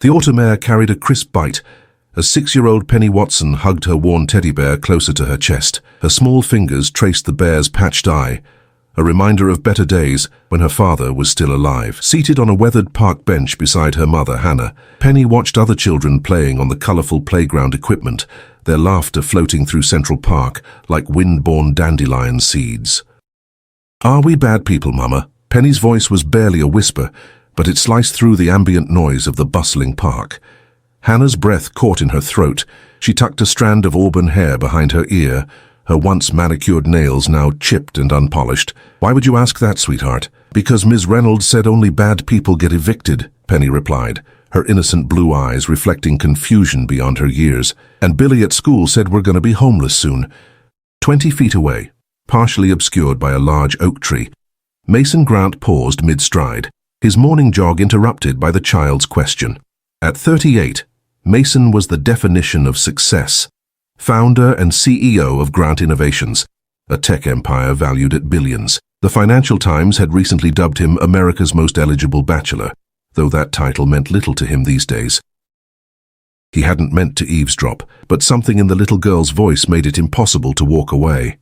The automare carried a crisp bite. As 6-year-old Penny Watson hugged her worn teddy bear closer to her chest, her small fingers traced the bear's patched eye, a reminder of better days when her father was still alive. Seated on a weathered park bench beside her mother, Hannah, Penny watched other children playing on the colorful playground equipment, their laughter floating through Central Park like wind-borne dandelion seeds. "Are we bad people, Mama?" Penny's voice was barely a whisper, but it sliced through the ambient noise of the bustling park. Hannah's breath caught in her throat. She tucked a strand of auburn hair behind her ear, her once manicured nails now chipped and unpolished. "Why would you ask that, sweetheart?" "Because Ms. Reynolds said only bad people get evicted," Penny replied, her innocent blue eyes reflecting confusion beyond her years. "And Billy at school said we're going to be homeless soon." 20 feet away, partially obscured by a large oak tree, Mason Grant paused mid-stride, his morning jog interrupted by the child's question. At 38, Mason was the definition of success, founder and CEO of Grant Innovations, a tech empire valued at billions. The Financial Times had recently dubbed him America's most eligible bachelor, though that title meant little to him these days. He hadn't meant to eavesdrop, but something in the little girl's voice made it impossible to walk away.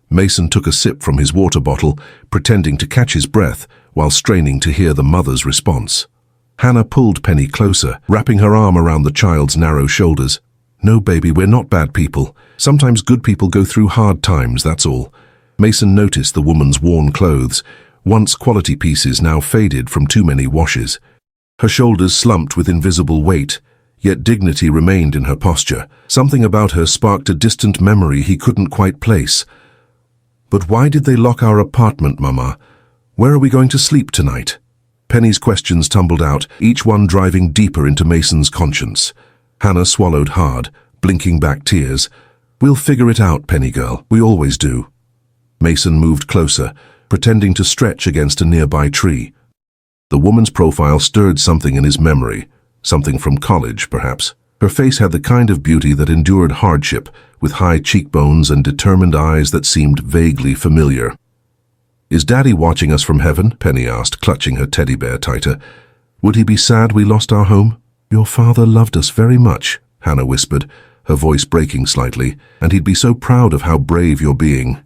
Mason took a sip from his water bottle, pretending to catch his breath while straining to hear the mother's response. Hannah pulled Penny closer, wrapping her arm around the child's narrow shoulders. "No, baby, we're not bad people. Sometimes good people go through hard times, that's all." Mason noticed the woman's worn clothes, once quality pieces now faded from too many washes. Her shoulders slumped with invisible weight, yet dignity remained in her posture. Something about her sparked a distant memory he couldn't quite place. "But why did they lock our apartment, Mama? Where are we going to sleep tonight?" Penny's questions tumbled out, each one driving deeper into Mason's conscience. Hannah swallowed hard, blinking back tears. "We'll figure it out, Penny girl. We always do." Mason moved closer, pretending to stretch against a nearby tree. The woman's profile stirred something in his memory, something from college, perhaps. Her face had the kind of beauty that endured hardship, with high cheekbones and determined eyes that seemed vaguely familiar. "Is Daddy watching us from heaven?" Penny asked, clutching her teddy bear tighter. "Would he be sad we lost our home?" "Your father loved us very much," Hannah whispered, her voice breaking slightly, "and he'd be so proud of how brave you're being."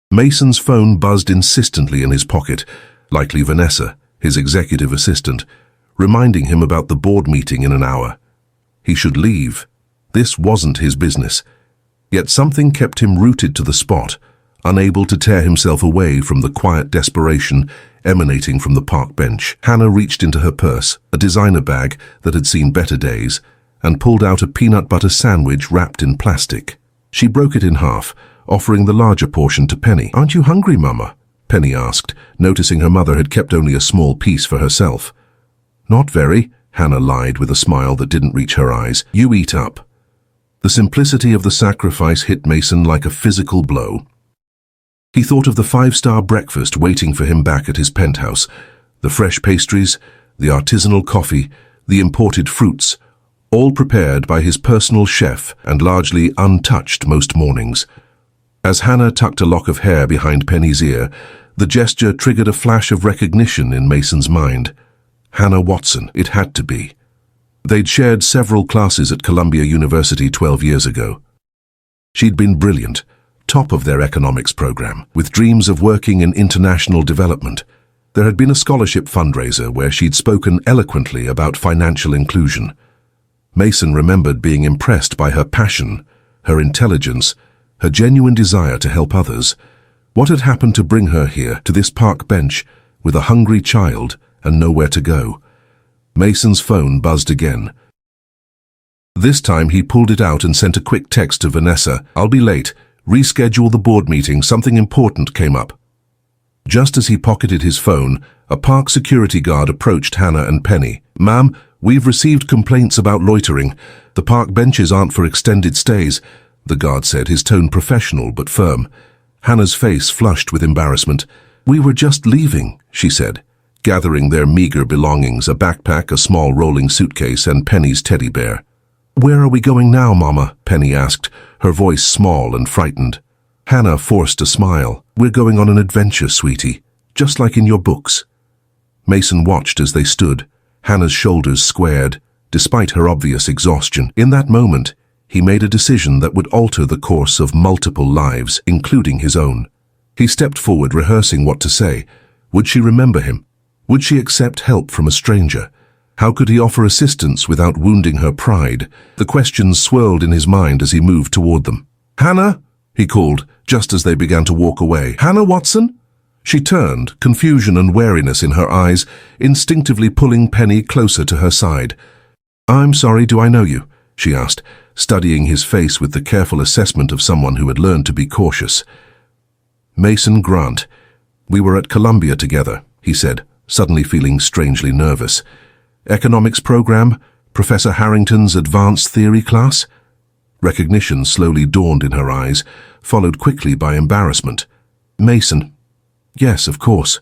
Mason's phone buzzed insistently in his pocket, likely Vanessa, his executive assistant, reminding him about the board meeting in an hour. He should leave. This wasn't his business. Yet something kept him rooted to the spot, unable to tear himself away from the quiet desperation emanating from the park bench. Hannah reached into her purse, a designer bag that had seen better days, and pulled out a peanut butter sandwich wrapped in plastic. She broke it in half, offering the larger portion to Penny. "Aren't you hungry, Mama?" Penny asked, noticing her mother had kept only a small piece for herself. "Not very," Hannah lied with a smile that didn't reach her eyes. "You eat up." The simplicity of the sacrifice hit Mason like a physical blow. He thought of the 5-star breakfast waiting for him back at his penthouse, the fresh pastries, the artisanal coffee, the imported fruits, all prepared by his personal chef and largely untouched most mornings. As Hannah tucked a lock of hair behind Penny's ear, the gesture triggered a flash of recognition in Mason's mind. Hannah Watson, it had to be. They'd shared several classes at Columbia University 12 years ago. She'd been brilliant, top of their economics program, with dreams of working in international development. There had been a scholarship fundraiser where she'd spoken eloquently about financial inclusion. Mason remembered being impressed by her passion, her intelligence, her genuine desire to help others. What had happened to bring her here, to this park bench, with a hungry child and nowhere to go? Mason's phone buzzed again. This time he pulled it out and sent a quick text to Vanessa. "I'll be late. Reschedule the board meeting. Something important came up." Just as he pocketed his phone, a park security guard approached Hannah and Penny. "Ma'am, we've received complaints about loitering. The park benches aren't for extended stays," the guard said, his tone professional but firm. Hannah's face flushed with embarrassment. "We were just leaving," she said, gathering their meager belongings, a backpack, a small rolling suitcase, and Penny's teddy bear. "Where are we going now, Mama?" Penny asked, her voice small and frightened. Hannah forced a smile. "We're going on an adventure, sweetie, just like in your books." Mason watched as they stood, Hannah's shoulders squared, despite her obvious exhaustion. In that moment, he made a decision that would alter the course of multiple lives, including his own. He stepped forward, rehearsing what to say. Would she remember him? Would she accept help from a stranger? How could he offer assistance without wounding her pride? The questions swirled in his mind as he moved toward them. "Hannah!" he called, just as they began to walk away. "Hannah Watson?" She turned, confusion and wariness in her eyes, instinctively pulling Penny closer to her side. "I'm sorry, do I know you?" she asked, studying his face with the careful assessment of someone who had learned to be cautious. "Mason Grant. We were at Columbia together," he said, suddenly feeling strangely nervous. "Economics program? Professor Harrington's advanced theory class?" Recognition slowly dawned in her eyes, followed quickly by embarrassment. "Mason. Yes, of course."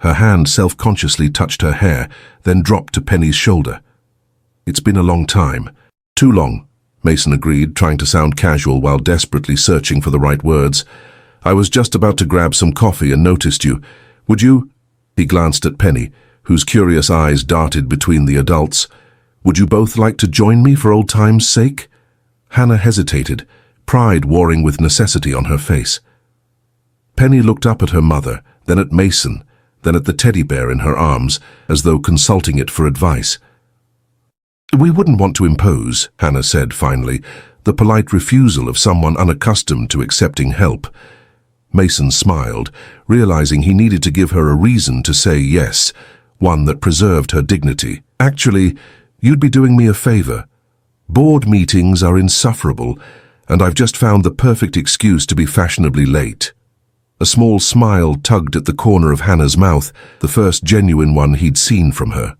Her hand self-consciously touched her hair, then dropped to Penny's shoulder. "It's been a long time." "Too long," Mason agreed, trying to sound casual while desperately searching for the right words. "I was just about to grab some coffee and noticed you. Would you—" He glanced at Penny, whose curious eyes darted between the adults. "Would you both like to join me for old time's sake?" Hannah hesitated, pride warring with necessity on her face. Penny looked up at her mother, then at Mason, then at the teddy bear in her arms, as though consulting it for advice. "We wouldn't want to impose," Hannah said finally, the polite refusal of someone unaccustomed to accepting help. Mason smiled, realizing he needed to give her a reason to say yes, one that preserved her dignity. "Actually, you'd be doing me a favor. Board meetings are insufferable, and I've just found the perfect excuse to be fashionably late." A small smile tugged at the corner of Hannah's mouth, the first genuine one he'd seen from her.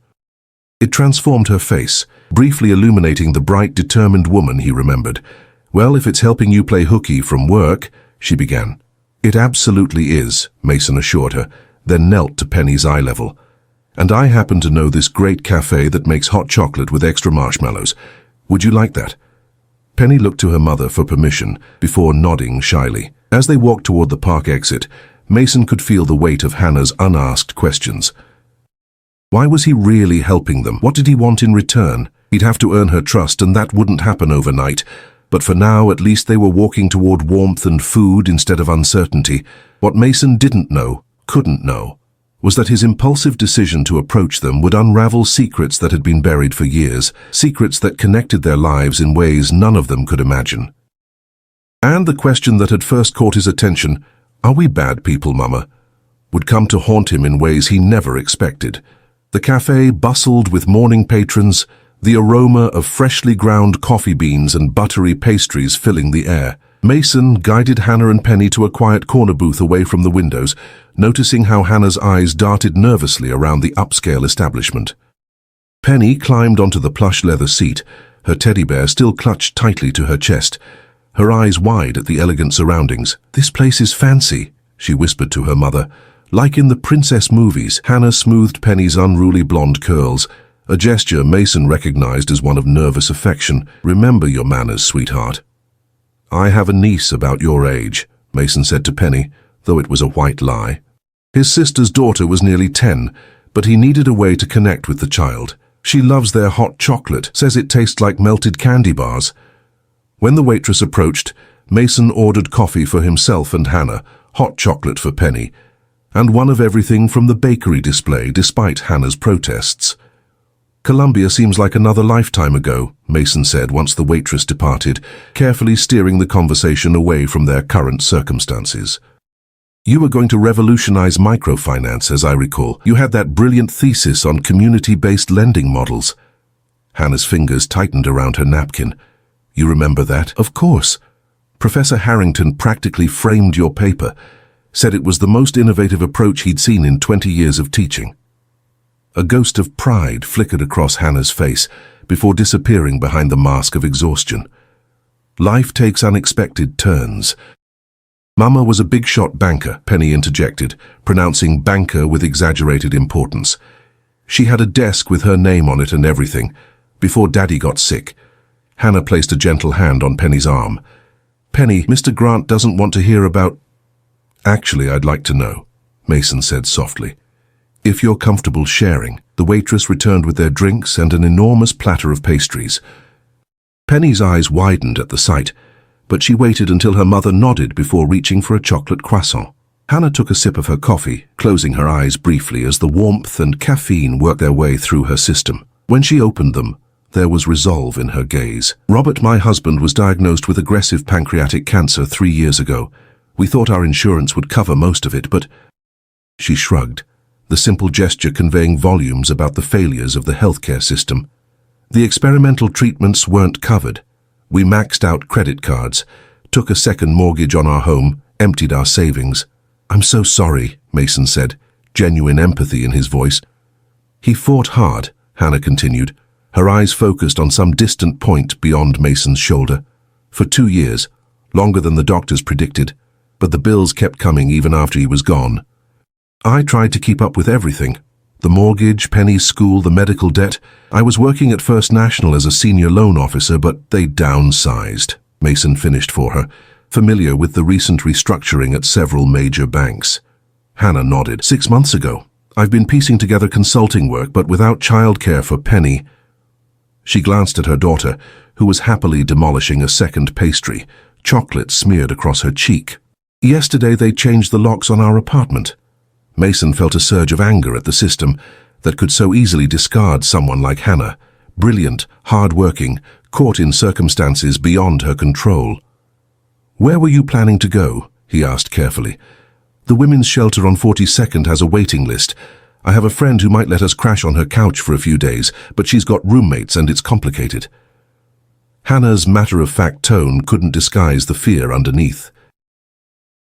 It transformed her face, briefly illuminating the bright, determined woman he remembered. "Well, if it's helping you play hooky from work," she began. "It absolutely is," Mason assured her, then knelt to Penny's eye level. "And I happen to know this great cafe that makes hot chocolate with extra marshmallows. Would you like that?" Penny looked to her mother for permission, before nodding shyly. As they walked toward the park exit, Mason could feel the weight of Hannah's unasked questions. Why was he really helping them? What did he want in return? He'd have to earn her trust, and that wouldn't happen overnight. But for now, at least they were walking toward warmth and food instead of uncertainty. What Mason didn't know, couldn't know, was that his impulsive decision to approach them would unravel secrets that had been buried for years, secrets that connected their lives in ways none of them could imagine. And the question that had first caught his attention, "Are we bad people, Mama?" would come to haunt him in ways he never expected. The cafe bustled with morning patrons, the aroma of freshly ground coffee beans and buttery pastries filling the air. Mason guided Hannah and Penny to a quiet corner booth away from the windows, noticing how Hannah's eyes darted nervously around the upscale establishment. Penny climbed onto the plush leather seat, her teddy bear still clutched tightly to her chest, her eyes wide at the elegant surroundings. "This place is fancy," she whispered to her mother. Like in the princess movies, Hannah smoothed Penny's unruly blonde curls, a gesture Mason recognized as one of nervous affection. "Remember your manners, sweetheart." "I have a niece about your age," Mason said to Penny, though it was a white lie. His sister's daughter was nearly 10, but he needed a way to connect with the child. "She loves their hot chocolate, says it tastes like melted candy bars." When the waitress approached, Mason ordered coffee for himself and Hannah, hot chocolate for Penny, and one of everything from the bakery display despite Hannah's protests. "Columbia seems like another lifetime ago," Mason said once the waitress departed, carefully steering the conversation away from their current circumstances. "You were going to revolutionize microfinance, as I recall. You had that brilliant thesis on community-based lending models." Hannah's fingers tightened around her napkin. "You remember that?" "Of course. Professor Harrington practically framed your paper, said it was the most innovative approach he'd seen in 20 years of teaching." A ghost of pride flickered across Hannah's face before disappearing behind the mask of exhaustion. Life takes unexpected turns. "Mama was a big-shot banker," Penny interjected, pronouncing banker with exaggerated importance. "She had a desk with her name on it and everything, before Daddy got sick." Hannah placed a gentle hand on Penny's arm. "Penny, Mr. Grant doesn't want to hear about—" "Actually, I'd like to know," Mason said softly. "If you're comfortable sharing." The waitress returned with their drinks and an enormous platter of pastries. Penny's eyes widened at the sight, but she waited until her mother nodded before reaching for a chocolate croissant. Hannah took a sip of her coffee, closing her eyes briefly as the warmth and caffeine worked their way through her system. When she opened them, there was resolve in her gaze. Robert, my husband, was diagnosed with aggressive pancreatic cancer 3 years ago. We thought our insurance would cover most of it, but... She shrugged, the simple gesture conveying volumes about the failures of the healthcare system. The experimental treatments weren't covered. We maxed out credit cards, took a second mortgage on our home, emptied our savings. "I'm so sorry," Mason said, genuine empathy in his voice. "He fought hard," Hannah continued, her eyes focused on some distant point beyond Mason's shoulder. "For 2 years, longer than the doctors predicted, but the bills kept coming even after he was gone. I tried to keep up with everything. The mortgage, Penny's school, the medical debt. I was working at First National as a senior loan officer, but they downsized," Mason finished for her, familiar with the recent restructuring at several major banks. Hannah nodded. "6 months ago. I've been piecing together consulting work, but without childcare for Penny." She glanced at her daughter, who was happily demolishing a second pastry, chocolate smeared across her cheek. "Yesterday they changed the locks on our apartment." Mason felt a surge of anger at the system that could so easily discard someone like Hannah, brilliant, hard-working, caught in circumstances beyond her control. "Where were you planning to go?" he asked carefully. "The women's shelter on 42nd has a waiting list. I have a friend who might let us crash on her couch for a few days, but she's got roommates and it's complicated." Hannah's matter-of-fact tone couldn't disguise the fear underneath.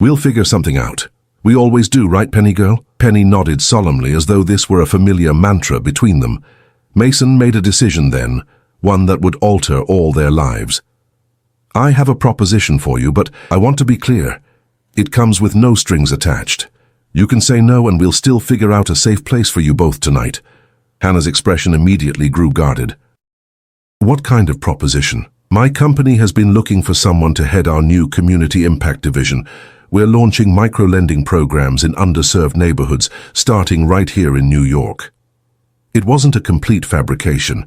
"We'll figure something out. We always do, right, Penny girl?" Penny nodded solemnly as though this were a familiar mantra between them. Mason made a decision then, one that would alter all their lives. "I have a proposition for you, but I want to be clear. It comes with no strings attached. You can say no and we'll still figure out a safe place for you both tonight." Hannah's expression immediately grew guarded. "What kind of proposition?" "My company has been looking for someone to head our new Community Impact Division. We're launching micro-lending programs in underserved neighborhoods, starting right here in New York." It wasn't a complete fabrication.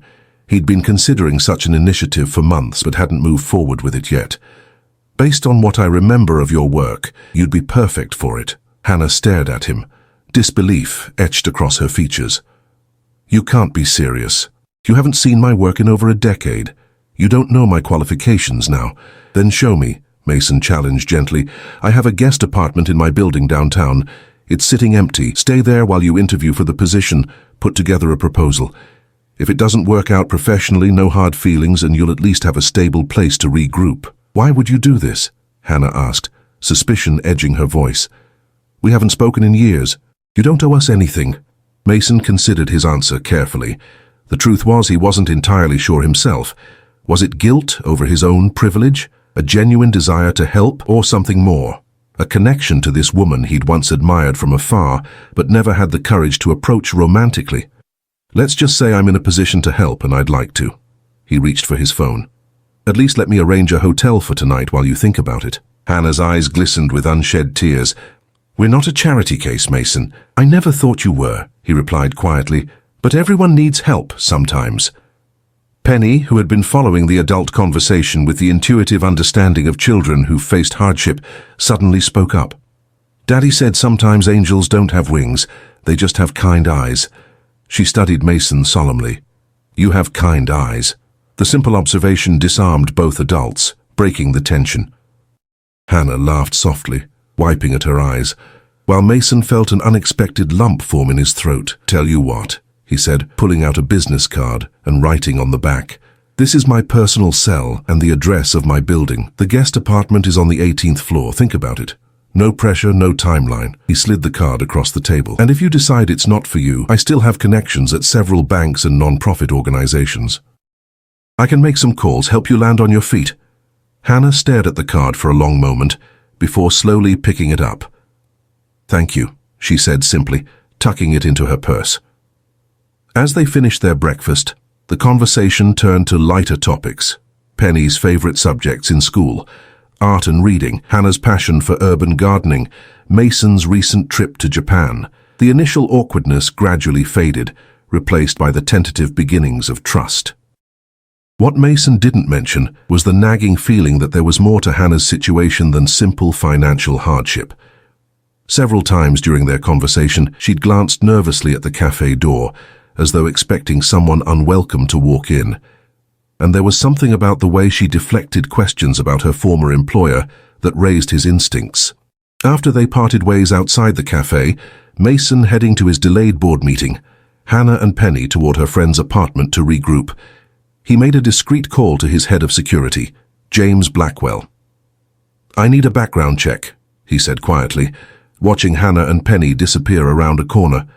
He'd been considering such an initiative for months but hadn't moved forward with it yet. "Based on what I remember of your work, you'd be perfect for it." Hannah stared at him, disbelief etched across her features. "You can't be serious. You haven't seen my work in over a decade. You don't know my qualifications now. Then show me," Mason challenged gently. "I have a guest apartment in my building downtown. It's sitting empty. Stay there while you interview for the position, put together a proposal. If it doesn't work out professionally, no hard feelings, and you'll at least have a stable place to regroup." "Why would you do this?" Hannah asked, suspicion edging her voice. "We haven't spoken in years. You don't owe us anything." Mason considered his answer carefully. The truth was he wasn't entirely sure himself. Was it guilt over his own privilege? A genuine desire to help, or something more? A connection to this woman he'd once admired from afar, but never had the courage to approach romantically. "Let's just say I'm in a position to help and I'd like to." He reached for his phone. "At least let me arrange a hotel for tonight while you think about it." Hannah's eyes glistened with unshed tears. "We're not a charity case, Mason. I never thought you were," he replied quietly, "but everyone needs help sometimes." Penny, who had been following the adult conversation with the intuitive understanding of children who faced hardship, suddenly spoke up. "Daddy said sometimes angels don't have wings, they just have kind eyes." She studied Mason solemnly. "You have kind eyes." The simple observation disarmed both adults, breaking the tension. Hannah laughed softly, wiping at her eyes, while Mason felt an unexpected lump form in his throat. "Tell you what," he said, pulling out a business card and writing on the back. "This is my personal cell and the address of my building. The guest apartment is on the 18th floor. Think about it. No pressure, no timeline." He slid the card across the table. "And if you decide it's not for you, I still have connections at several banks and non-profit organizations. I can make some calls, help you land on your feet." Hannah stared at the card for a long moment before slowly picking it up. "Thank you," she said simply, tucking it into her purse. As they finished their breakfast, the conversation turned to lighter topics. Penny's favorite subjects in school, art and reading, Hannah's passion for urban gardening, Mason's recent trip to Japan. The initial awkwardness gradually faded, replaced by the tentative beginnings of trust. What Mason didn't mention was the nagging feeling that there was more to Hannah's situation than simple financial hardship. Several times during their conversation, she'd glanced nervously at the cafe door, as though expecting someone unwelcome to walk in. And there was something about the way she deflected questions about her former employer that raised his instincts. After they parted ways outside the cafe, Mason heading to his delayed board meeting, Hannah and Penny toward her friend's apartment to regroup, he made a discreet call to his head of security, James Blackwell. "I need a background check," he said quietly, watching Hannah and Penny disappear around a corner.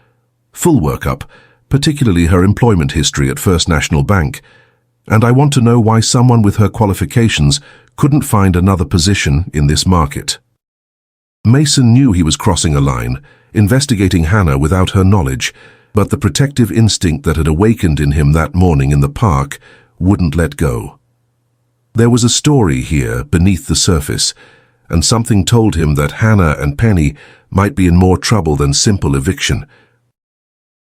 "Full workup, particularly her employment history at First National Bank, and I want to know why someone with her qualifications couldn't find another position in this market." Mason knew he was crossing a line, investigating Hannah without her knowledge, but the protective instinct that had awakened in him that morning in the park wouldn't let go. There was a story here beneath the surface, and something told him that Hannah and Penny might be in more trouble than simple eviction.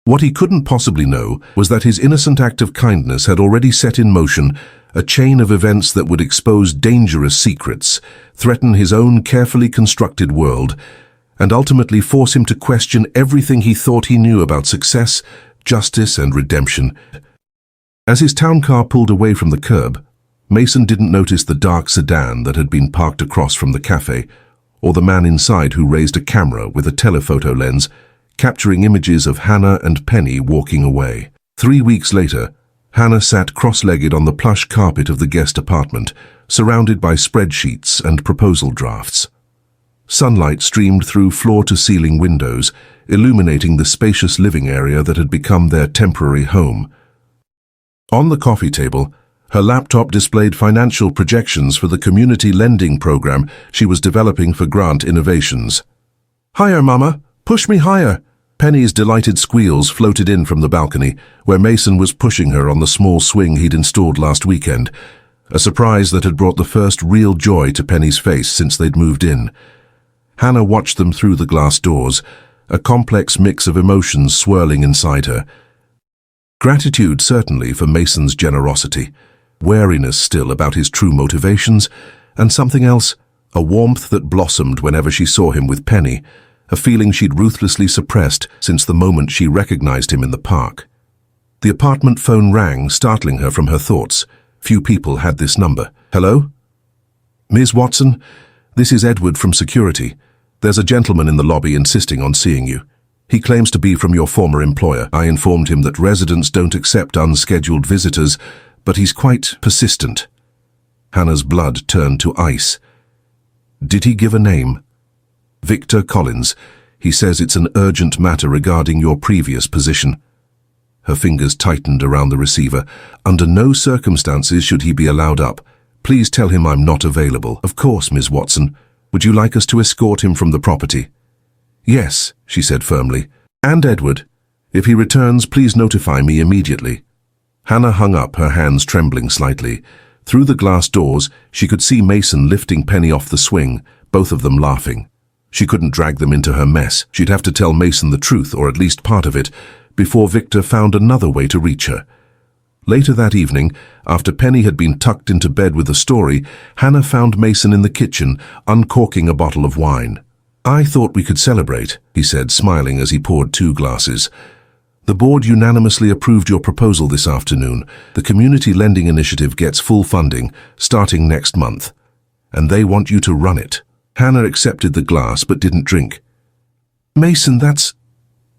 What he couldn't possibly know was that his innocent act of kindness had already set in motion a chain of events that would expose dangerous secrets, threaten his own carefully constructed world, and ultimately force him to question everything he thought he knew about success, justice, and redemption. As his town car pulled away from the curb, Mason didn't notice the dark sedan that had been parked across from the cafe, or the man inside who raised a camera with a telephoto lens, capturing images of Hannah and Penny walking away. 3 weeks later, Hannah sat cross-legged on the plush carpet of the guest apartment, surrounded by spreadsheets and proposal drafts. Sunlight streamed through floor-to-ceiling windows, illuminating the spacious living area that had become their temporary home. On the coffee table, her laptop displayed financial projections for the community lending program she was developing for Grant Innovations. "Higher, Mama! Push me higher!" Penny's delighted squeals floated in from the balcony, where Mason was pushing her on the small swing he'd installed last weekend, a surprise that had brought the first real joy to Penny's face since they'd moved in. Hannah watched them through the glass doors, a complex mix of emotions swirling inside her. Gratitude, certainly, for Mason's generosity, wariness still about his true motivations, and something else, a warmth that blossomed whenever she saw him with Penny, a feeling she'd ruthlessly suppressed since the moment she recognized him in the park. The apartment phone rang, startling her from her thoughts. Few people had this number. "Hello? Ms. Watson, this is Edward from security. There's a gentleman in the lobby insisting on seeing you. He claims to be from your former employer. I informed him that residents don't accept unscheduled visitors, but he's quite persistent." Hannah's blood turned to ice. "Did he give a name?" "Victor Collins. He says it's an urgent matter regarding your previous position." Her fingers tightened around the receiver. "Under no circumstances should he be allowed up. Please tell him I'm not available." "Of course, Ms. Watson. Would you like us to escort him from the property?" "Yes," she said firmly. "And Edward, if he returns, please notify me immediately." Hannah hung up, her hands trembling slightly. Through the glass doors, she could see Mason lifting Penny off the swing, both of them laughing. She couldn't drag them into her mess. She'd have to tell Mason the truth, or at least part of it, before Victor found another way to reach her. Later that evening, after Penny had been tucked into bed with a story, Hannah found Mason in the kitchen, uncorking a bottle of wine. "I thought we could celebrate," he said, smiling as he poured 2 glasses. "The board unanimously approved your proposal this afternoon. The Community Lending Initiative gets full funding, starting next month. And they want you to run it." Hannah accepted the glass but didn't drink. "Mason, that's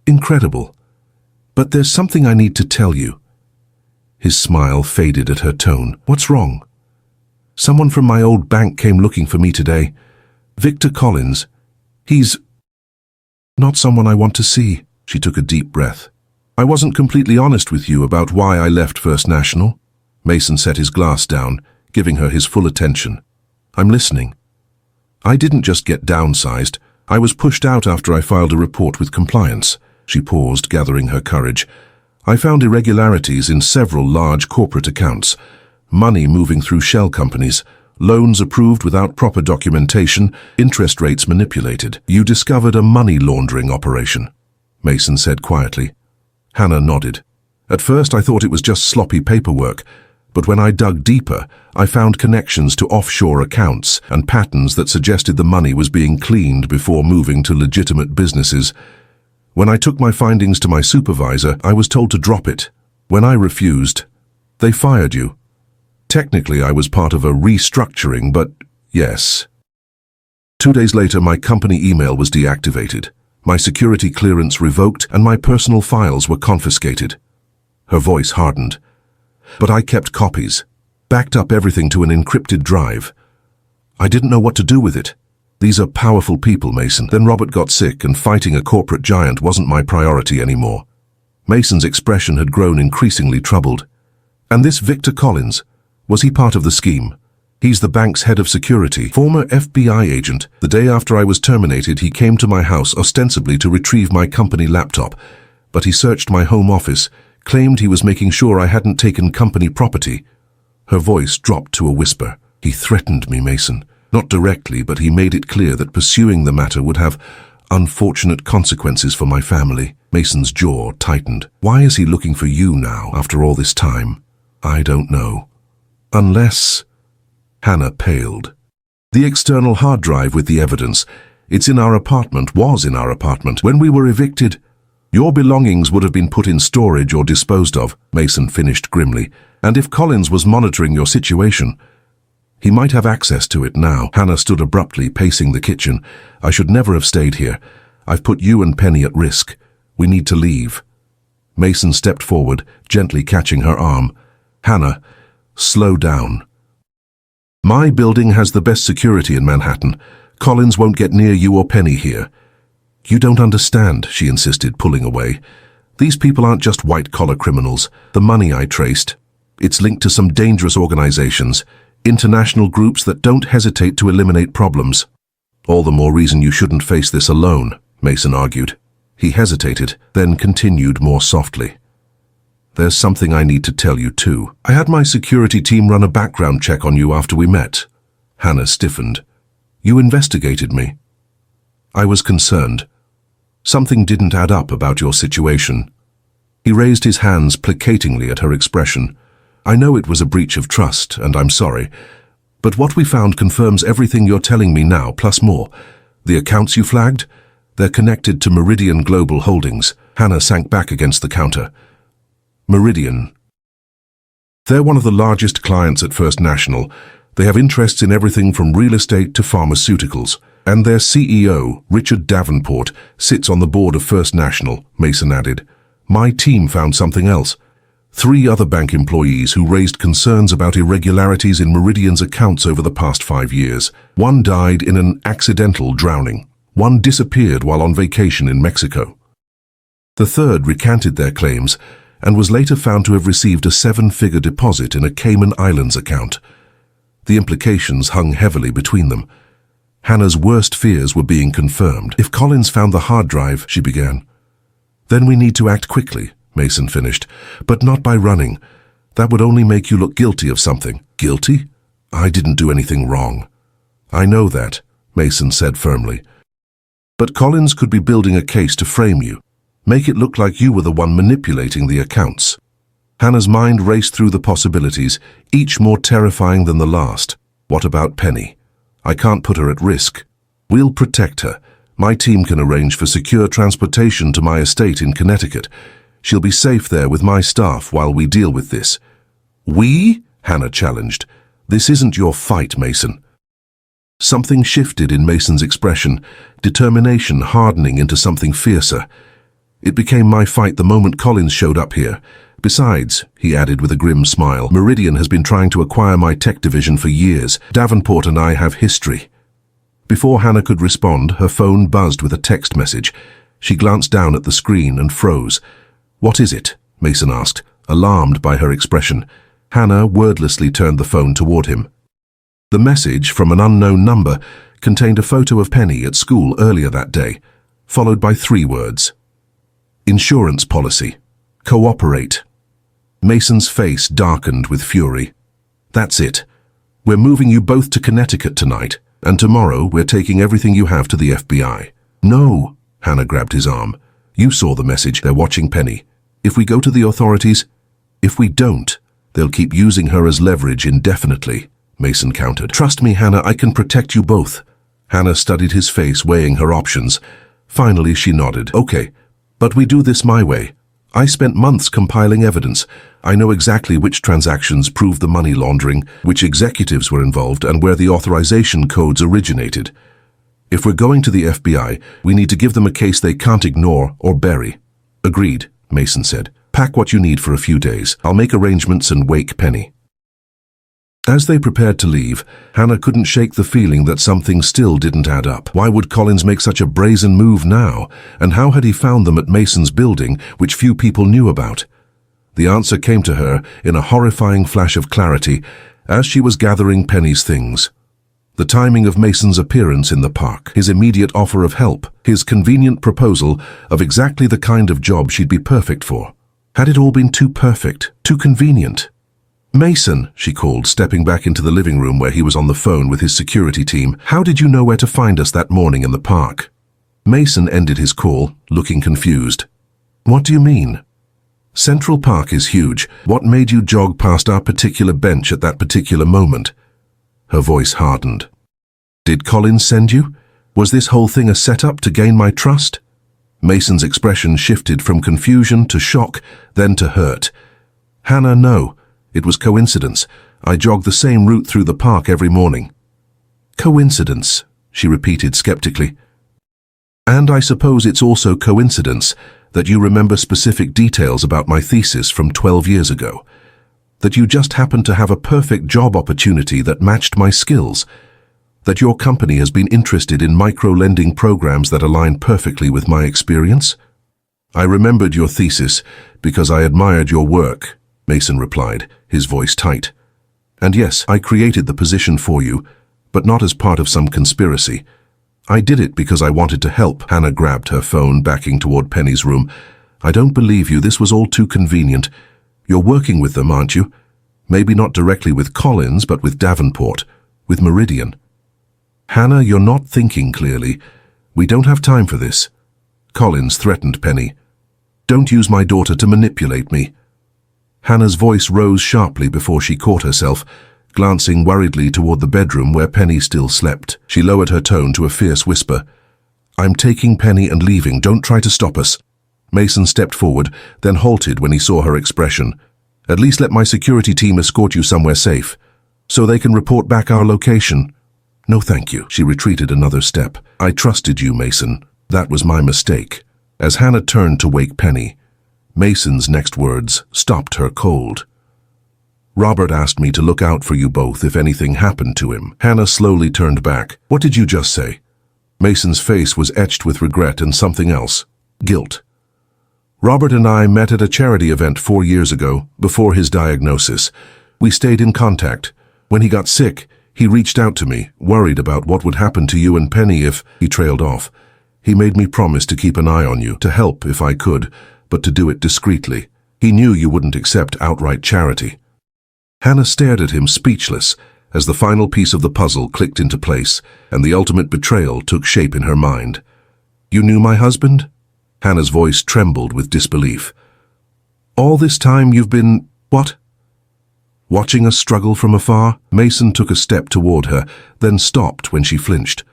incredible. But there's something I need to tell you." His smile faded at her tone. "What's wrong?" "Someone from my old bank came looking for me today. Victor Collins. He's not someone I want to see." She took a deep breath. "I wasn't completely honest with you about why I left First National." Mason set his glass down, giving her his full attention. "I'm listening." "I didn't just get downsized. I was pushed out after I filed a report with compliance." She paused, gathering her courage. "I found irregularities in several large corporate accounts, money moving through shell companies, loans approved without proper documentation, interest rates manipulated. You discovered a money laundering operation," Mason said quietly. Hannah nodded. At first I thought it was just sloppy paperwork, but when I dug deeper, I found connections to offshore accounts and patterns that suggested the money was being cleaned before moving to legitimate businesses. When I took my findings to my supervisor, I was told to drop it. When I refused, they fired you. Technically, I was part of a restructuring, but yes. 2 days later, my company email was deactivated. My security clearance revoked and my personal files were confiscated. Her voice hardened. But I kept copies, backed up everything to an encrypted drive. I didn't know what to do with it. These are powerful people, Mason. Then Robert got sick and fighting a corporate giant wasn't my priority anymore. Mason's expression had grown increasingly troubled. And this Victor Collins, was he part of the scheme? He's the bank's head of security, former FBI agent. The day after I was terminated, he came to my house ostensibly to retrieve my company laptop, but he searched my home office, claimed he was making sure I hadn't taken company property. Her voice dropped to a whisper. He threatened me, Mason. Not directly, but he made it clear that pursuing the matter would have unfortunate consequences for my family. Mason's jaw tightened. Why is he looking for you now, after all this time? I don't know. Unless... Hannah paled. The external hard drive with the evidence. It's in our apartment, was in our apartment. When we were evicted, your belongings would have been put in storage or disposed of, Mason finished grimly. And if Collins was monitoring your situation, he might have access to it now. Hannah stood abruptly, pacing the kitchen. I should never have stayed here. I've put you and Penny at risk. We need to leave. Mason stepped forward, gently catching her arm. Hannah, slow down. My building has the best security in Manhattan. Collins won't get near you or Penny here. You don't understand, she insisted, pulling away. These people aren't just white-collar criminals. The money I traced, it's linked to some dangerous organizations, international groups that don't hesitate to eliminate problems. All the more reason you shouldn't face this alone, Mason argued. He hesitated, then continued more softly. There's something I need to tell you too. I had my security team run a background check on you after we met. Hannah stiffened. You investigated me. I was concerned. Something didn't add up about your situation. He raised his hands placatingly at her expression. I know it was a breach of trust, and I'm sorry. But what we found confirms everything you're telling me now, plus more. The accounts you flagged? They're connected to Meridian Global Holdings. Hannah sank back against the counter. Meridian. They're one of the largest clients at First National. They have interests in everything from real estate to pharmaceuticals. And their CEO, Richard Davenport, sits on the board of First National, Mason added. My team found something else. 3 other bank employees who raised concerns about irregularities in Meridian's accounts over the past 5 years. One died in an accidental drowning. One disappeared while on vacation in Mexico. The third recanted their claims and was later found to have received a 7-figure deposit in a Cayman Islands account. The implications hung heavily between them. Hannah's worst fears were being confirmed. If Collins found the hard drive, she began. Then we need to act quickly, Mason finished, but not by running. That would only make you look guilty of something. Guilty? I didn't do anything wrong. I know that, Mason said firmly. But Collins could be building a case to frame you, make it look like you were the one manipulating the accounts. Hannah's mind raced through the possibilities, each more terrifying than the last. What about Penny? I can't put her at risk. We'll protect her. My team can arrange for secure transportation to my estate in Connecticut. She'll be safe there with my staff while we deal with this. We? Hannah challenged. This isn't your fight, Mason. Something shifted in Mason's expression, determination hardening into something fiercer. It became my fight the moment Collins showed up here. Besides, he added with a grim smile, Meridian has been trying to acquire my tech division for years. Davenport and I have history. Before Hannah could respond, her phone buzzed with a text message. She glanced down at the screen and froze. What is it? Mason asked, alarmed by her expression. Hannah wordlessly turned the phone toward him. The message, from an unknown number, contained a photo of Penny at school earlier that day, followed by 3 words. Insurance policy. Cooperate. Mason's face darkened with fury. That's it. We're moving you both to Connecticut tonight, and tomorrow we're taking everything you have to the FBI. No, Hannah grabbed his arm. You saw the message. They're watching Penny. If we go to the authorities, if we don't, they'll keep using her as leverage indefinitely, Mason countered. Trust me, Hannah, I can protect you both. Hannah studied his face, weighing her options. Finally, she nodded. Okay, but we do this my way. I spent months compiling evidence. I know exactly which transactions proved the money laundering, which executives were involved, and where the authorization codes originated. If we're going to the FBI, we need to give them a case they can't ignore or bury. Agreed, Mason said. Pack what you need for a few days. I'll make arrangements and wake Penny. As they prepared to leave, Hannah couldn't shake the feeling that something still didn't add up. Why would Collins make such a brazen move now? And how had he found them at Mason's building, which few people knew about? The answer came to her in a horrifying flash of clarity as she was gathering Penny's things. The timing of Mason's appearance in the park, his immediate offer of help, his convenient proposal of exactly the kind of job she'd be perfect for. Had it all been too perfect, too convenient? Mason, she called, stepping back into the living room where he was on the phone with his security team. How did you know where to find us that morning in the park? Mason ended his call, looking confused. What do you mean? Central Park is huge. What made you jog past our particular bench at that particular moment? Her voice hardened. Did Collins send you? Was this whole thing a setup to gain my trust? Mason's expression shifted from confusion to shock, then to hurt. Hannah, no. It was coincidence. I jogged the same route through the park every morning. Coincidence, she repeated skeptically. And I suppose it's also coincidence that you remember specific details about my thesis from 12 years ago. That you just happened to have a perfect job opportunity that matched my skills. That your company has been interested in micro-lending programs that align perfectly with my experience. I remembered your thesis because I admired your work, Mason replied, his voice tight. And yes, I created the position for you, but not as part of some conspiracy. I did it because I wanted to help. Hannah grabbed her phone, backing toward Penny's room. I don't believe you. This was all too convenient. You're working with them, aren't you? Maybe not directly with Collins, but with Davenport, with Meridian. Hannah, you're not thinking clearly. We don't have time for this. Collins threatened Penny. Don't use my daughter to manipulate me. Hannah's voice rose sharply before she caught herself, glancing worriedly toward the bedroom where Penny still slept. She lowered her tone to a fierce whisper. I'm taking Penny and leaving. Don't try to stop us. Mason stepped forward, then halted when he saw her expression. At least let my security team escort you somewhere safe, so they can report back our location. No, thank you. She retreated another step. I trusted you, Mason. That was my mistake. As Hannah turned to wake Penny, Mason's next words stopped her cold. Robert asked me to look out for you both if anything happened to him. Hannah slowly turned back. What did you just say? Mason's face was etched with regret and something else. Guilt. Robert and I met at a charity event 4 years ago, before his diagnosis. We stayed in contact. When he got sick, he reached out to me, worried about what would happen to you and Penny if he trailed off. He made me promise to keep an eye on you, to help if I could, but to do it discreetly. He knew you wouldn't accept outright charity. Hannah stared at him speechless as the final piece of the puzzle clicked into place and the ultimate betrayal took shape in her mind. You knew my husband? Hannah's voice trembled with disbelief. All this time you've been, what? Watching us struggle from afar? Mason took a step toward her, then stopped when she flinched.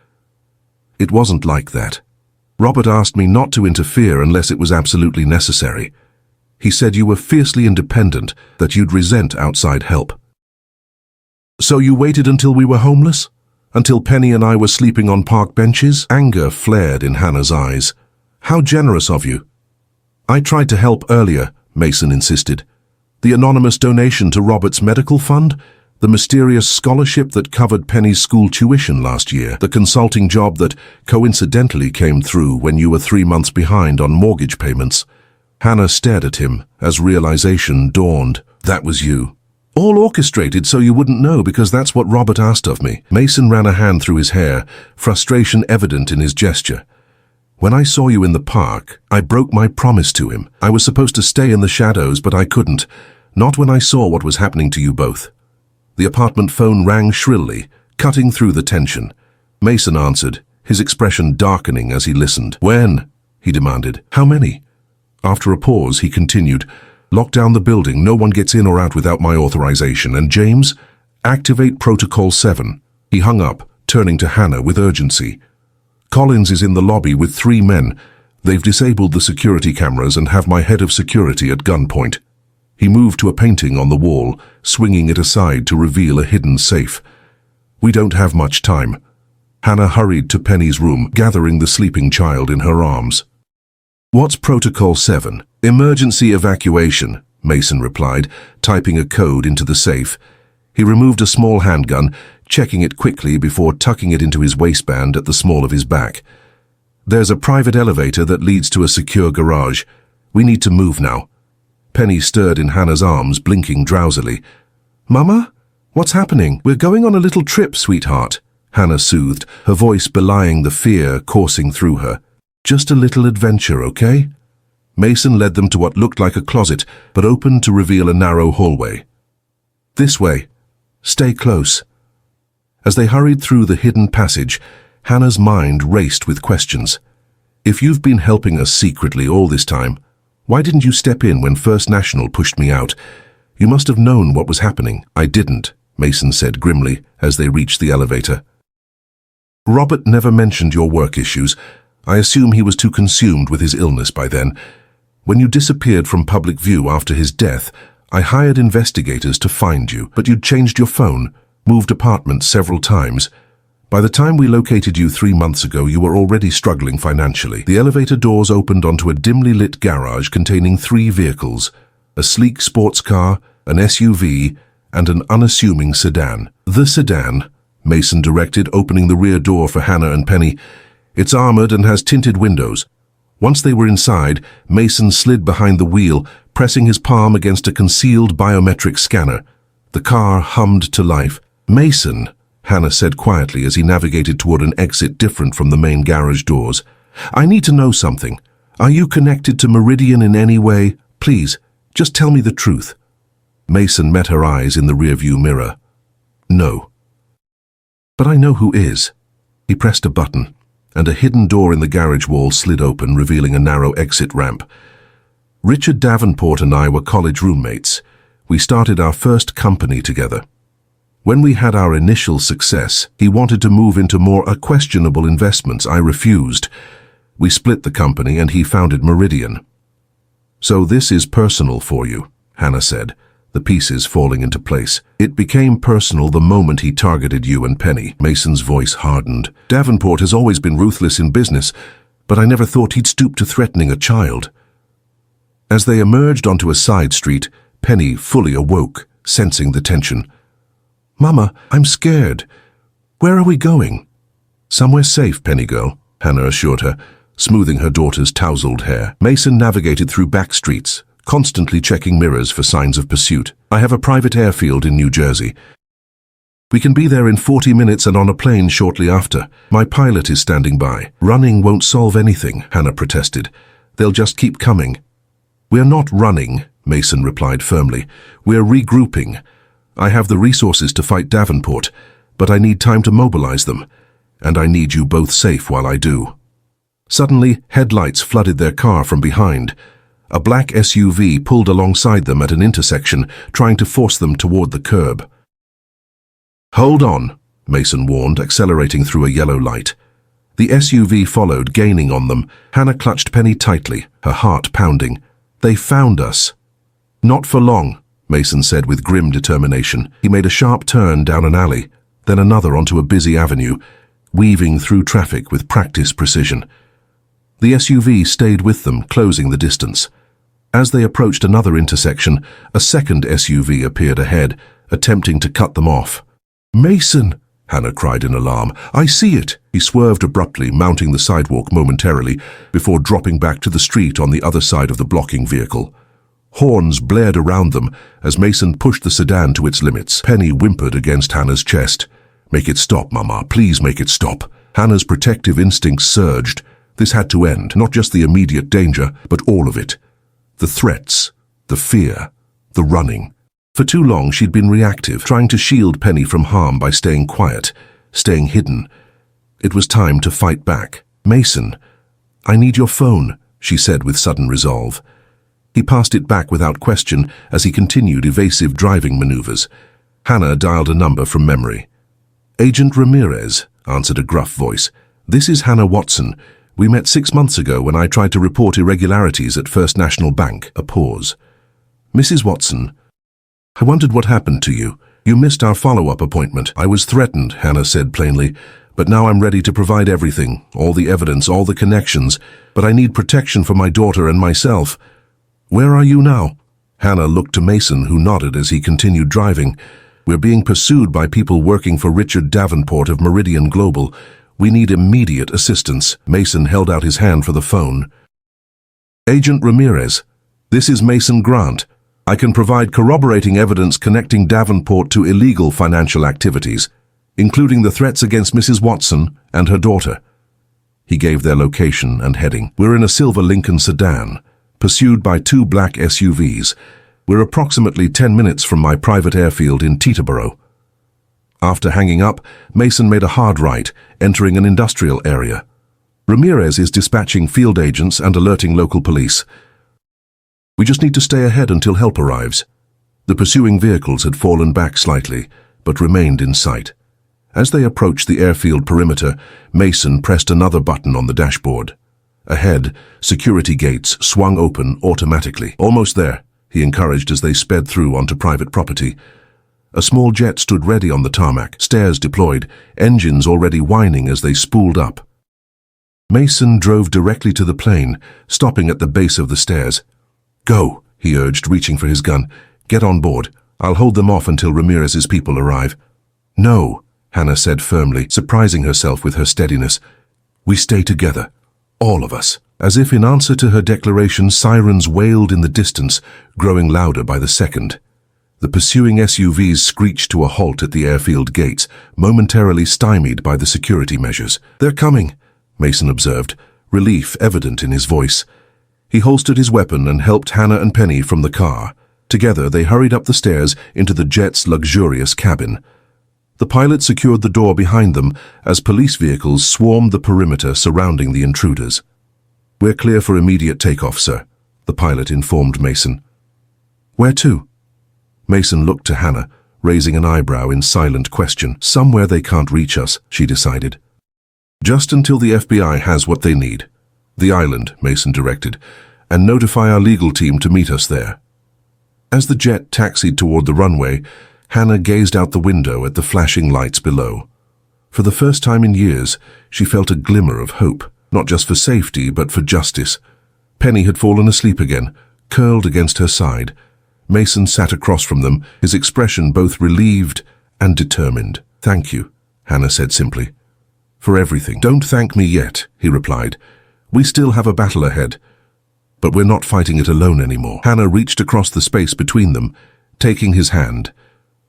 It wasn't like that. Robert asked me not to interfere unless it was absolutely necessary. He said you were fiercely independent, that you'd resent outside help. So you waited until we were homeless? Until Penny and I were sleeping on park benches? Anger flared in Hannah's eyes. How generous of you. I tried to help earlier, Mason insisted. The anonymous donation to Robert's medical fund? The mysterious scholarship that covered Penny's school tuition last year? The consulting job that coincidentally came through when you were 3 months behind on mortgage payments? Hannah stared at him as realization dawned. That was you. All orchestrated so you wouldn't know because that's what Robert asked of me. Mason ran a hand through his hair, frustration evident in his gesture. When I saw you in the park, I broke my promise to him. I was supposed to stay in the shadows, but I couldn't. Not when I saw what was happening to you both. The apartment phone rang shrilly, cutting through the tension. Mason answered, his expression darkening as he listened. When? He demanded. How many? After a pause, he continued, "Lock down the building. No one gets in or out without my authorization. And James, activate Protocol 7. He hung up, turning to Hannah with urgency. "Collins is in the lobby with 3 men. They've disabled the security cameras and have my head of security at gunpoint." He moved to a painting on the wall, swinging it aside to reveal a hidden safe. "We don't have much time." Hannah hurried to Penny's room, gathering the sleeping child in her arms. "What's Protocol 7? Emergency evacuation," Mason replied, typing a code into the safe. He removed a small handgun, checking it quickly before tucking it into his waistband at the small of his back. "There's a private elevator that leads to a secure garage. We need to move now." Penny stirred in Hannah's arms, blinking drowsily. "Mama? What's happening?" "We're going on a little trip, sweetheart," Hannah soothed, her voice belying the fear coursing through her. "Just a little adventure, okay?" Mason led them to what looked like a closet, but opened to reveal a narrow hallway. "This way. Stay close." As they hurried through the hidden passage, Hannah's mind raced with questions. "If you've been helping us secretly all this time, why didn't you step in when First National pushed me out? You must have known what was happening." "I didn't," Mason said grimly as they reached the elevator. "Robert never mentioned your work issues. I assume he was too consumed with his illness by then. When you disappeared from public view after his death, I hired investigators to find you, but you'd changed your phone, moved apartments several times. By the time we located you 3 months ago, you were already struggling financially." The elevator doors opened onto a dimly lit garage containing 3 vehicles, a sleek sports car, an SUV, and an unassuming sedan. "The sedan," Mason directed, opening the rear door for Hannah and Penny. "It's armored and has tinted windows." Once they were inside, Mason slid behind the wheel, pressing his palm against a concealed biometric scanner. The car hummed to life. "Mason," Hannah said quietly as he navigated toward an exit different from the main garage doors. "I need to know something. Are you connected to Meridian in any way? Please, just tell me the truth." Mason met her eyes in the rearview mirror. "No." "But I know who is." He pressed a button, and a hidden door in the garage wall slid open, revealing a narrow exit ramp. "Richard Davenport and I were college roommates. We started our first company together. When we had our initial success, he wanted to move into more questionable investments. I refused. We split the company and he founded Meridian." "So this is personal for you," Hannah said, the pieces falling into place. "It became personal the moment he targeted you and Penny." Mason's voice hardened. "Davenport has always been ruthless in business, but I never thought he'd stoop to threatening a child." As they emerged onto a side street, Penny fully awoke, sensing the tension. "Mama, I'm scared. Where are we going?" "Somewhere safe, Penny girl," Hannah assured her, smoothing her daughter's tousled hair. Mason navigated through back streets, constantly checking mirrors for signs of pursuit. "I have a private airfield in New Jersey. We can be there in 40 minutes and on a plane shortly after. My pilot is standing by." "Running won't solve anything," Hannah protested. "They'll just keep coming." "We're not running," Mason replied firmly. "We're regrouping. I have the resources to fight Davenport, but I need time to mobilize them, and I need you both safe while I do." Suddenly, headlights flooded their car from behind. A black SUV pulled alongside them at an intersection, trying to force them toward the curb. "Hold on," Mason warned, accelerating through a yellow light. The SUV followed, gaining on them. Hannah clutched Penny tightly, her heart pounding. "They found us." "Not for long," Mason said with grim determination. He made a sharp turn down an alley, then another onto a busy avenue, weaving through traffic with practiced precision. The SUV stayed with them, closing the distance. As they approached another intersection, a second SUV appeared ahead, attempting to cut them off. "Mason!" Hannah cried in alarm. "I see it!" He swerved abruptly, mounting the sidewalk momentarily, before dropping back to the street on the other side of the blocking vehicle. Horns blared around them as Mason pushed the sedan to its limits. Penny whimpered against Hannah's chest. "Make it stop, Mama. Please make it stop." Hannah's protective instincts surged. This had to end, not just the immediate danger, but all of it. The threats, the fear, the running. For too long she'd been reactive, trying to shield Penny from harm by staying quiet, staying hidden. It was time to fight back. "Mason, I need your phone," she said with sudden resolve. He passed it back without question as he continued evasive driving maneuvers. Hannah dialed a number from memory. "Agent Ramirez," answered a gruff voice. "This is Hannah Watson. We met 6 months ago when I tried to report irregularities at First National Bank." A pause. "Mrs. Watson, I wondered what happened to you. You missed our follow-up appointment." "I was threatened," Hannah said plainly, "but now I'm ready to provide everything, all the evidence, all the connections, but I need protection for my daughter and myself." "Where are you now?" Hannah looked to Mason, who nodded as he continued driving. "We're being pursued by people working for Richard Davenport of Meridian Global. We need immediate assistance." Mason held out his hand for the phone. "Agent Ramirez, this is Mason Grant. I can provide corroborating evidence connecting Davenport to illegal financial activities, including the threats against Mrs. Watson and her daughter." He gave their location and heading. "We're in a silver Lincoln sedan, pursued by 2 black SUVs. We're approximately 10 minutes from my private airfield in Teterboro." After hanging up, Mason made a hard right, entering an industrial area. "Ramirez is dispatching field agents and alerting local police. We just need to stay ahead until help arrives." The pursuing vehicles had fallen back slightly, but remained in sight. As they approached the airfield perimeter, Mason pressed another button on the dashboard. Ahead, security gates swung open automatically. "Almost there," he encouraged as they sped through onto private property. A small jet stood ready on the tarmac, stairs deployed, engines already whining as they spooled up. Mason drove directly to the plane, stopping at the base of the stairs. "Go," he urged, reaching for his gun. "Get on board. I'll hold them off until Ramirez's people arrive." "No," Hannah said firmly, surprising herself with her steadiness. "We stay together. All of us." As if in answer to her declaration, sirens wailed in the distance, growing louder by the second. The pursuing SUVs screeched to a halt at the airfield gates, momentarily stymied by the security measures. "They're coming," Mason observed, relief evident in his voice. He holstered his weapon and helped Hannah and Penny from the car. Together, they hurried up the stairs into the jet's luxurious cabin. The pilot secured the door behind them as police vehicles swarmed the perimeter surrounding the intruders. "We're clear for immediate takeoff, sir," the pilot informed Mason. "Where to?" Mason looked to Hannah, raising an eyebrow in silent question. "Somewhere they can't reach us," she decided. "Just until the FBI has what they need. The island," Mason directed, "and notify our legal team to meet us there." As the jet taxied toward the runway, Hannah gazed out the window at the flashing lights below. For the first time in years, she felt a glimmer of hope, not just for safety, but for justice. Penny had fallen asleep again, curled against her side. Mason sat across from them, his expression both relieved and determined. "Thank you," Hannah said simply. "For everything." "Don't thank me yet," he replied. "We still have a battle ahead, but we're not fighting it alone anymore." Hannah reached across the space between them, taking his hand.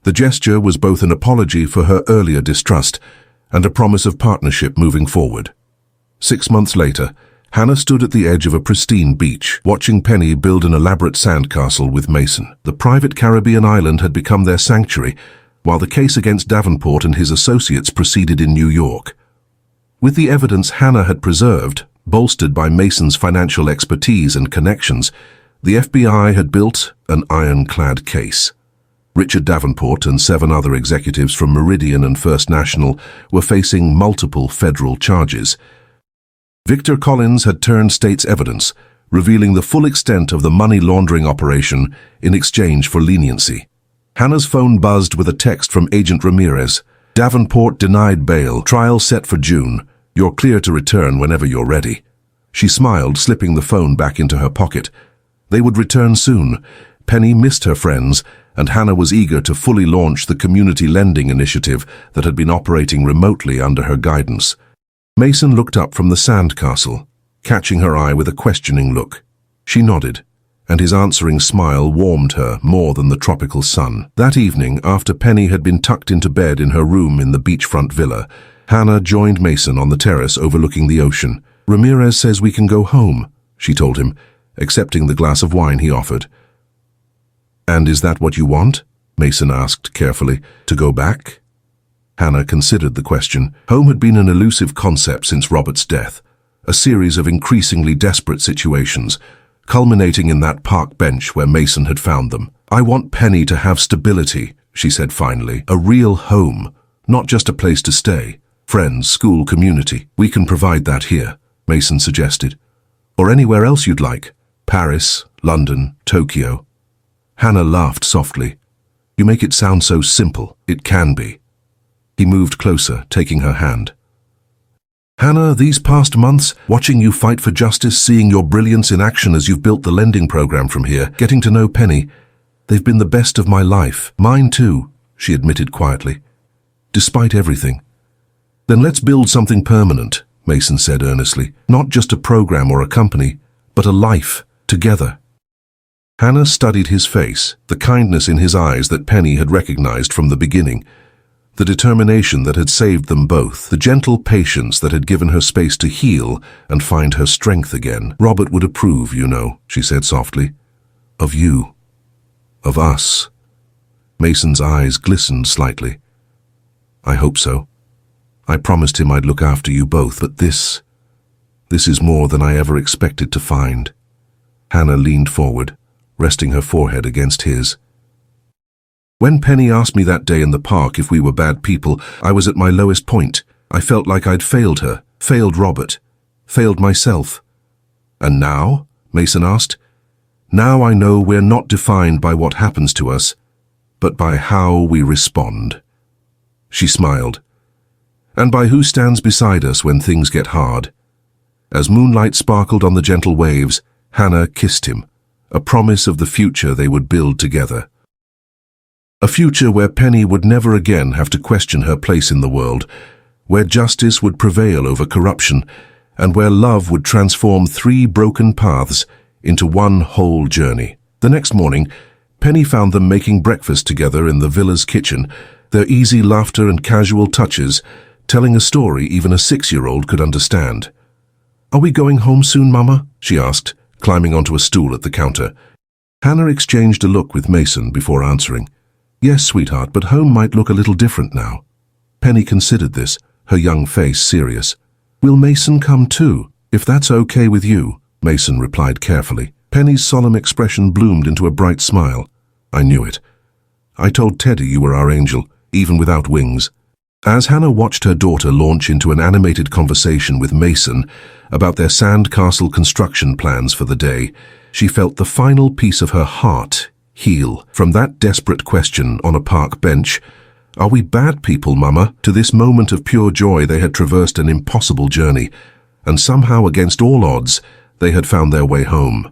The gesture was both an apology for her earlier distrust and a promise of partnership moving forward. 6 months later, Hannah stood at the edge of a pristine beach, watching Penny build an elaborate sandcastle with Mason. The private Caribbean island had become their sanctuary, while the case against Davenport and his associates proceeded in New York. With the evidence Hannah had preserved, bolstered by Mason's financial expertise and connections, the FBI had built an ironclad case. Richard Davenport and 7 other executives from Meridian and First National were facing multiple federal charges. Victor Collins had turned state's evidence, revealing the full extent of the money laundering operation in exchange for leniency. Hannah's phone buzzed with a text from Agent Ramirez. "Davenport denied bail. Trial set for June. You're clear to return whenever you're ready." She smiled, slipping the phone back into her pocket. They would return soon. Penny missed her friends, and Hannah was eager to fully launch the community lending initiative that had been operating remotely under her guidance. Mason looked up from the sandcastle, catching her eye with a questioning look. She nodded, and his answering smile warmed her more than the tropical sun. That evening, after Penny had been tucked into bed in her room in the beachfront villa, Hannah joined Mason on the terrace overlooking the ocean. "Ramirez says we can go home," she told him, accepting the glass of wine he offered. "And is that what you want?" Mason asked carefully. "To go back?" Hannah considered the question. Home had been an elusive concept since Robert's death, a series of increasingly desperate situations, culminating in that park bench where Mason had found them. "I want Penny to have stability," she said finally. "A real home, not just a place to stay. Friends, school, community. We can provide that here," Mason suggested. "Or anywhere else you'd like. Paris, London, Tokyo." Hannah laughed softly. "You make it sound so simple. It can be." He moved closer, taking her hand. "Hannah, these past months, watching you fight for justice, seeing your brilliance in action as you've built the lending program from here, getting to know Penny, they've been the best of my life. Mine too," she admitted quietly. "Despite everything." "Then let's build something permanent," Mason said earnestly. "Not just a program or a company, but a life, together." Hannah studied his face, the kindness in his eyes that Penny had recognized from the beginning, the determination that had saved them both, the gentle patience that had given her space to heal and find her strength again. "Robert would approve, you know," she said softly. "Of you. Of us." Mason's eyes glistened slightly. "I hope so. I promised him I'd look after you both, but this is more than I ever expected to find." Hannah leaned forward, resting her forehead against his. "When Penny asked me that day in the park if we were bad people, I was at my lowest point. I felt like I'd failed her, failed Robert, failed myself." "And now?" Mason asked. "Now I know we're not defined by what happens to us, but by how we respond." She smiled. "And by who stands beside us when things get hard." As moonlight sparkled on the gentle waves, Hannah kissed him, a promise of the future they would build together. A future where Penny would never again have to question her place in the world, where justice would prevail over corruption, and where love would transform 3 broken paths into one whole journey. The next morning, Penny found them making breakfast together in the villa's kitchen, their easy laughter and casual touches telling a story even a 6-year-old could understand. "Are we going home soon, Mama?" she asked, climbing onto a stool at the counter. Hannah exchanged a look with Mason before answering. "Yes, sweetheart, but home might look a little different now." Penny considered this, her young face serious. "Will Mason come too, if that's okay with you?" Mason replied carefully. Penny's solemn expression bloomed into a bright smile. "I knew it. I told Teddy you were our angel, even without wings." As Hannah watched her daughter launch into an animated conversation with Mason about their sandcastle construction plans for the day, she felt the final piece of her heart heal. From that desperate question on a park bench, "Are we bad people, Mama?" to this moment of pure joy, they had traversed an impossible journey, and somehow, against all odds, they had found their way home.